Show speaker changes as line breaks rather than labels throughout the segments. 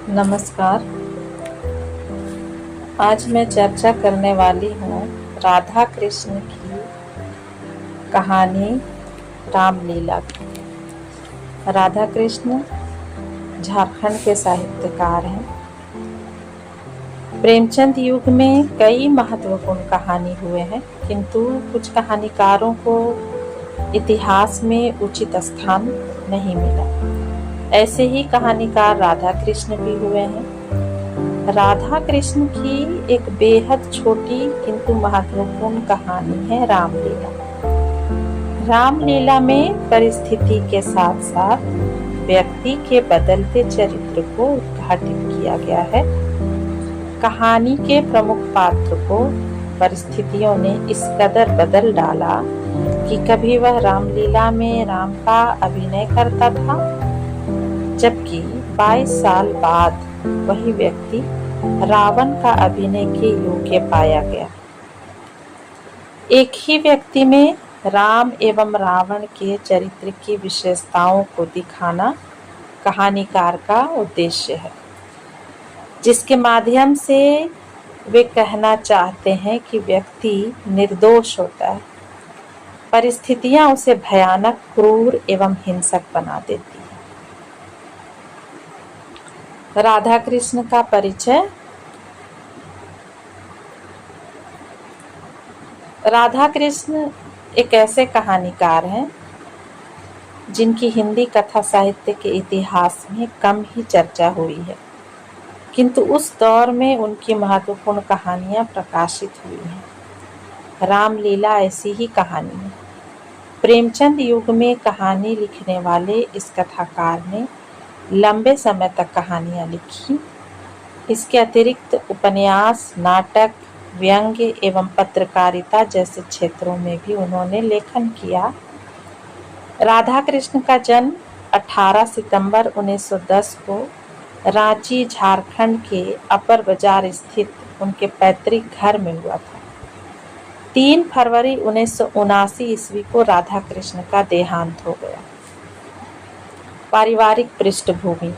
नमस्कार। आज मैं चर्चा करने वाली हूँ राधा कृष्ण की कहानी रामलीला की। राधा कृष्ण झारखंड के साहित्यकार हैं। प्रेमचंद युग में कई महत्वपूर्ण कहानी हुए हैं, किंतु कुछ कहानीकारों को इतिहास में उचित स्थान नहीं मिला। ऐसे ही कहानीकार राधा कृष्ण भी हुए हैं। राधा कृष्ण की एक बेहद छोटी किंतु महत्वपूर्ण कहानी है रामलीला। रामलीला में परिस्थिति के साथ साथ व्यक्ति के बदलते चरित्र को उद्घाटित किया गया है। कहानी के प्रमुख पात्र को परिस्थितियों ने इस कदर बदल डाला कि कभी वह रामलीला में राम का अभिनय करता था, जबकि 22 साल बाद वही व्यक्ति रावण का अभिनय के योग्य पाया गया। एक ही व्यक्ति में राम एवं रावण के चरित्र की विशेषताओं को दिखाना कहानीकार का उद्देश्य है, जिसके माध्यम से वे कहना चाहते हैं कि व्यक्ति निर्दोष होता है, परिस्थितियां उसे भयानक, क्रूर एवं हिंसक बना देती है। राधा कृष्ण का परिचय। राधा कृष्ण एक ऐसे कहानीकार हैं जिनकी हिंदी कथा साहित्य के इतिहास में कम ही चर्चा हुई है, किंतु उस दौर में उनकी महत्वपूर्ण कहानियां प्रकाशित हुई हैं। रामलीला ऐसी ही कहानी है। प्रेमचंद युग में कहानी लिखने वाले इस कथाकार ने लंबे समय तक कहानियां लिखी। इसके अतिरिक्त उपन्यास, नाटक, व्यंग्य एवं पत्रकारिता जैसे क्षेत्रों में भी उन्होंने लेखन किया। राधा कृष्ण का जन्म 18 सितंबर 1910 को रांची, झारखंड के अपर बाजार स्थित उनके पैतृक घर में हुआ था। 3 फरवरी 1979 ईस्वी को राधा कृष्ण का देहांत हो गया। पारिवारिक पृष्ठभूमि।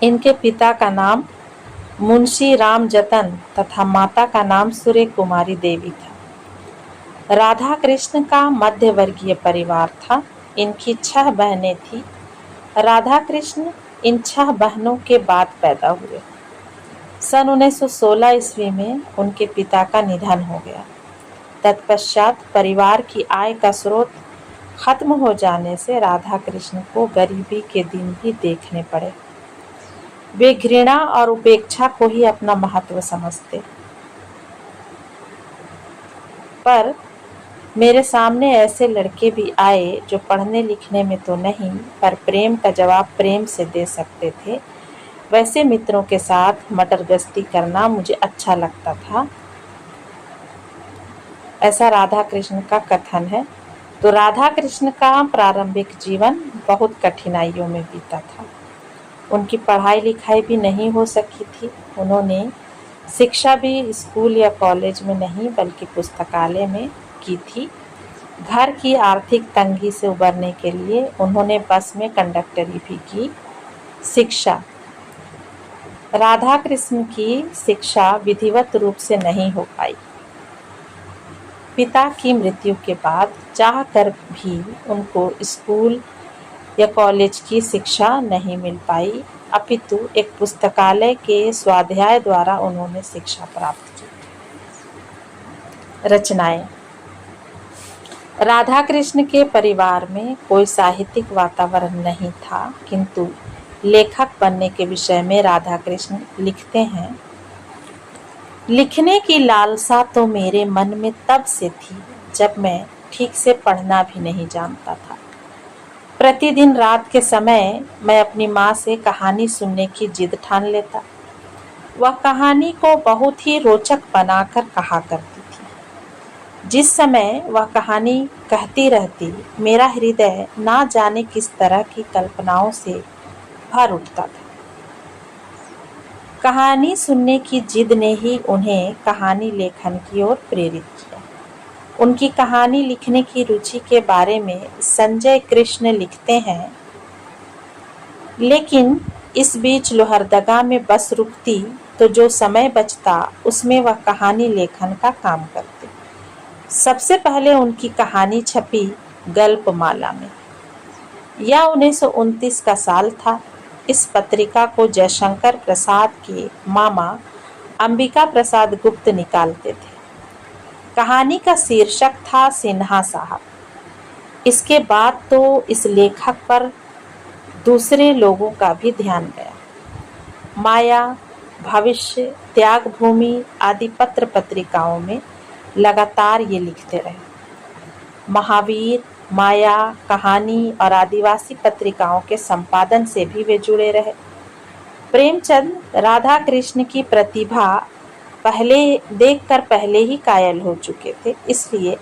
इनके पिता का नाम मुंशी राम जतन तथा माता का नाम सूर्य कुमारी देवी था। राधा कृष्ण का मध्य वर्गीय परिवार था। इनकी 6 बहनें थीं। राधा कृष्ण इन 6 बहनों के बाद पैदा हुए। सन 1916 ईस्वी में उनके पिता का निधन हो गया। तत्पश्चात परिवार की आय का स्रोत खत्म हो जाने से राधा कृष्ण को गरीबी के दिन भी देखने पड़े। वे घृणा और उपेक्षा को ही अपना महत्व समझते। पर मेरे सामने ऐसे लड़के भी आए जो पढ़ने लिखने में तो नहीं, पर प्रेम का जवाब प्रेम से दे सकते थे। वैसे मित्रों के साथ मटरगश्ती करना मुझे अच्छा लगता था। ऐसा राधा कृष्ण का कथन है। तो राधा कृष्ण का प्रारंभिक जीवन बहुत कठिनाइयों में बीता था। उनकी पढ़ाई लिखाई भी नहीं हो सकी थी। उन्होंने शिक्षा भी स्कूल या कॉलेज में नहीं बल्कि पुस्तकालय में की थी। घर की आर्थिक तंगी से उबरने के लिए उन्होंने बस में कंडक्टरी भी की। शिक्षा। राधा कृष्ण की शिक्षा विधिवत रूप से नहीं हो पाई। पिता की मृत्यु के बाद चाहकर भी उनको स्कूल या कॉलेज की शिक्षा नहीं मिल पाई, अपितु एक पुस्तकालय के स्वाध्याय द्वारा उन्होंने शिक्षा प्राप्त की। रचनाएं। राधा कृष्ण के परिवार में कोई साहित्यिक वातावरण नहीं था, किंतु लेखक बनने के विषय में राधा कृष्ण लिखते हैं। लिखने की लालसा तो मेरे मन में तब से थी जब मैं ठीक से पढ़ना भी नहीं जानता था। प्रतिदिन रात के समय मैं अपनी माँ से कहानी सुनने की जिद ठान लेता। वह कहानी को बहुत ही रोचक बनाकर कहा करती थी। जिस समय वह कहानी कहती रहती, मेरा हृदय ना जाने किस तरह की कल्पनाओं से भर उठता था। कहानी सुनने की जिद ने ही उन्हें कहानी लेखन की ओर प्रेरित किया। उनकी कहानी लिखने की रुचि के बारे में संजय कृष्ण लिखते हैं, लेकिन इस बीच लोहरदगा में बस रुकती तो जो समय बचता उसमें वह कहानी लेखन का काम करते। सबसे पहले उनकी कहानी छपी गल्पमाला में। यह 1929 का साल था। इस पत्रिका को जयशंकर प्रसाद के मामा अंबिका प्रसाद गुप्त निकालते थे। कहानी का शीर्षक था सिन्हा साहब। इसके बाद तो इस लेखक पर दूसरे लोगों का भी ध्यान गया। माया, भविष्य, त्याग भूमि आदि पत्र पत्रिकाओं में लगातार ये लिखते रहे। महावीर, माया, कहानी और आदिवासी पत्रिकाओं के संपादन से भी वे जुड़े रहे। प्रेमचंद राधा कृष्ण की प्रतिभा देखकर पहले ही कायल हो चुके थे, इसलिए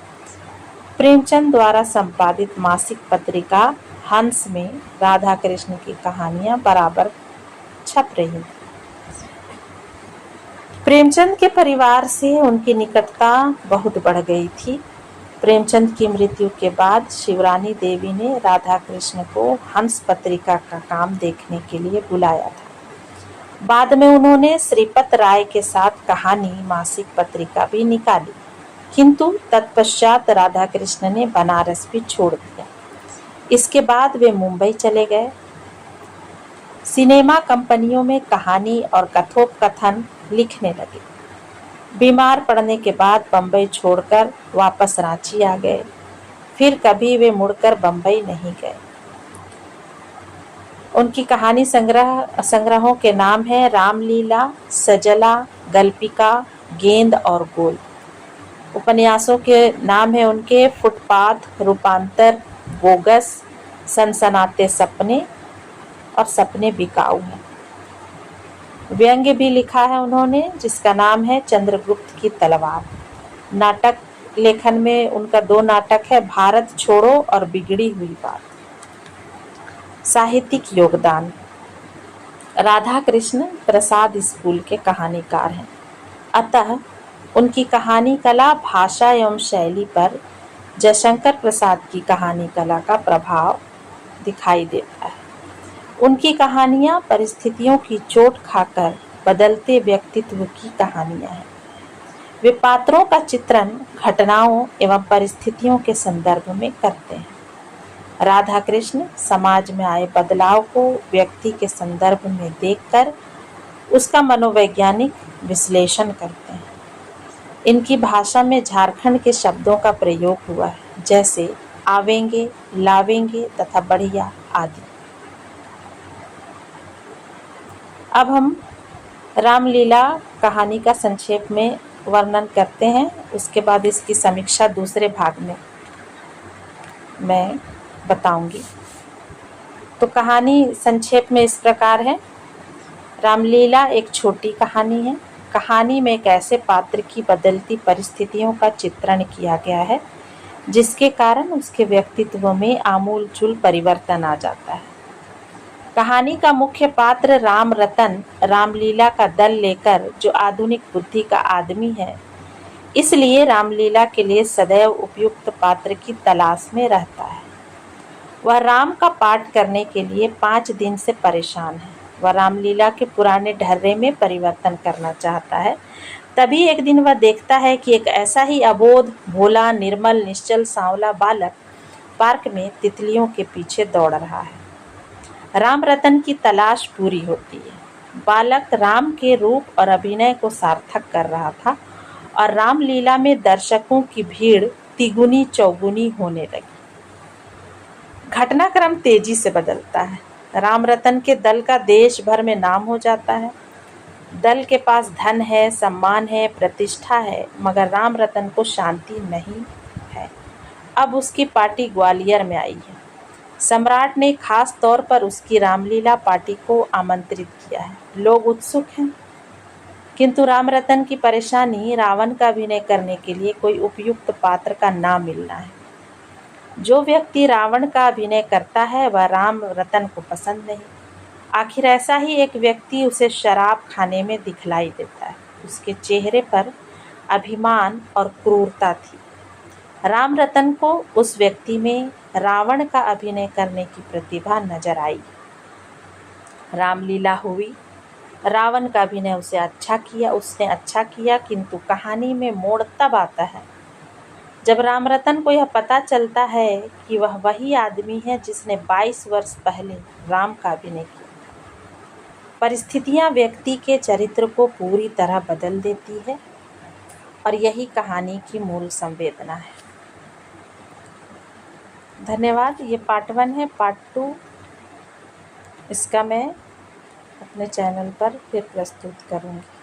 प्रेमचंद द्वारा संपादित मासिक पत्रिका हंस में राधा कृष्ण की कहानियां बराबर छप रही थी। प्रेमचंद के परिवार से उनकी निकटता बहुत बढ़ गई थी। प्रेमचंद की मृत्यु के बाद शिवरानी देवी ने राधा कृष्ण को हंस पत्रिका का काम देखने के लिए बुलाया था। बाद में उन्होंने श्रीपत राय के साथ कहानी मासिक पत्रिका भी निकाली, किंतु तत्पश्चात राधा कृष्ण ने बनारस भी छोड़ दिया। इसके बाद वे मुंबई चले गए। सिनेमा कंपनियों में कहानी और कथोपकथन लिखने लगे। बीमार पड़ने के बाद बम्बई छोड़कर वापस रांची आ गए। फिर कभी वे मुड़कर बम्बई नहीं गए। उनकी कहानी संग्रहों के नाम है रामलीला, सजला, गल्पिका, गेंद और गोल। उपन्यासों के नाम है उनके फुटपाथ, रूपांतर, बोगस, सनसनाते सपने और सपने बिकाऊ हैं। व्यंग्य भी लिखा है उन्होंने, जिसका नाम है चंद्रगुप्त की तलवार। नाटक लेखन में उनका 2 नाटक है, भारत छोड़ो और बिगड़ी हुई बात। साहित्यिक योगदान। राधा कृष्ण प्रसाद स्कूल के कहानीकार हैं, अतः उनकी कहानी कला, भाषा एवं शैली पर जयशंकर प्रसाद की कहानी कला का प्रभाव दिखाई देता है। उनकी कहानियां परिस्थितियों की चोट खाकर बदलते व्यक्तित्व की कहानियां हैं। वे पात्रों का चित्रण घटनाओं एवं परिस्थितियों के संदर्भ में करते हैं। राधा कृष्ण समाज में आए बदलाव को व्यक्ति के संदर्भ में देखकर उसका मनोवैज्ञानिक विश्लेषण करते हैं। इनकी भाषा में झारखंड के शब्दों का प्रयोग हुआ है, जैसे आवेंगे, लावेंगे तथा बढ़िया आदि। अब हम रामलीला कहानी का संक्षेप में वर्णन करते हैं, उसके बाद इसकी समीक्षा दूसरे भाग में मैं बताऊंगी। तो कहानी संक्षेप में इस प्रकार है। रामलीला एक छोटी कहानी है। कहानी में एक ऐसे पात्र की बदलती परिस्थितियों का चित्रण किया गया है जिसके कारण उसके व्यक्तित्व में आमूलचूल परिवर्तन आ जाता है। कहानी का मुख्य पात्र राम रतन रामलीला का दल लेकर जो आधुनिक बुद्धि का आदमी है, इसलिए रामलीला के लिए सदैव उपयुक्त पात्र की तलाश में रहता है। वह राम का पाठ करने के लिए 5 दिन से परेशान है। वह रामलीला के पुराने ढर्रे में परिवर्तन करना चाहता है। तभी एक दिन वह देखता है कि एक ऐसा ही अबोध, भोला, निर्मल, निश्चल, सांवला बालक पार्क में तितलियों के पीछे दौड़ रहा है। राम रतन की तलाश पूरी होती है। बालक राम के रूप और अभिनय को सार्थक कर रहा था और रामलीला में दर्शकों की भीड़ तिगुनी चौगुनी होने लगी। घटनाक्रम तेजी से बदलता है। राम रतन के दल का देश भर में नाम हो जाता है। दल के पास धन है, सम्मान है, प्रतिष्ठा है, मगर राम रतन को शांति नहीं है। अब उसकी पार्टी ग्वालियर में आई है। सम्राट ने खास तौर पर उसकी रामलीला पार्टी को आमंत्रित किया है। लोग उत्सुक हैं, किंतु राम रतन की परेशानी रावण का अभिनय करने के लिए कोई उपयुक्त पात्र का ना मिलना है। जो व्यक्ति रावण का अभिनय करता है वह राम रतन को पसंद नहीं। आखिर ऐसा ही एक व्यक्ति उसे शराब खाने में दिखलाई देता है। उसके चेहरे पर अभिमान और क्रूरता थी। राम रतन को उस व्यक्ति में रावण का अभिनय करने की प्रतिभा नजर आई। रामलीला हुई, रावण का अभिनय उसने अच्छा किया, किंतु कहानी में मोड़ तब आता है जब रामरतन को यह पता चलता है कि वह वही आदमी है जिसने 22 वर्ष पहले राम का अभिनय किया। परिस्थितियां व्यक्ति के चरित्र को पूरी तरह बदल देती है और यही कहानी की मूल संवेदना है। धन्यवाद। ये पार्ट 1 है। पार्ट 2 इसका मैं अपने चैनल पर फिर प्रस्तुत करूँगी।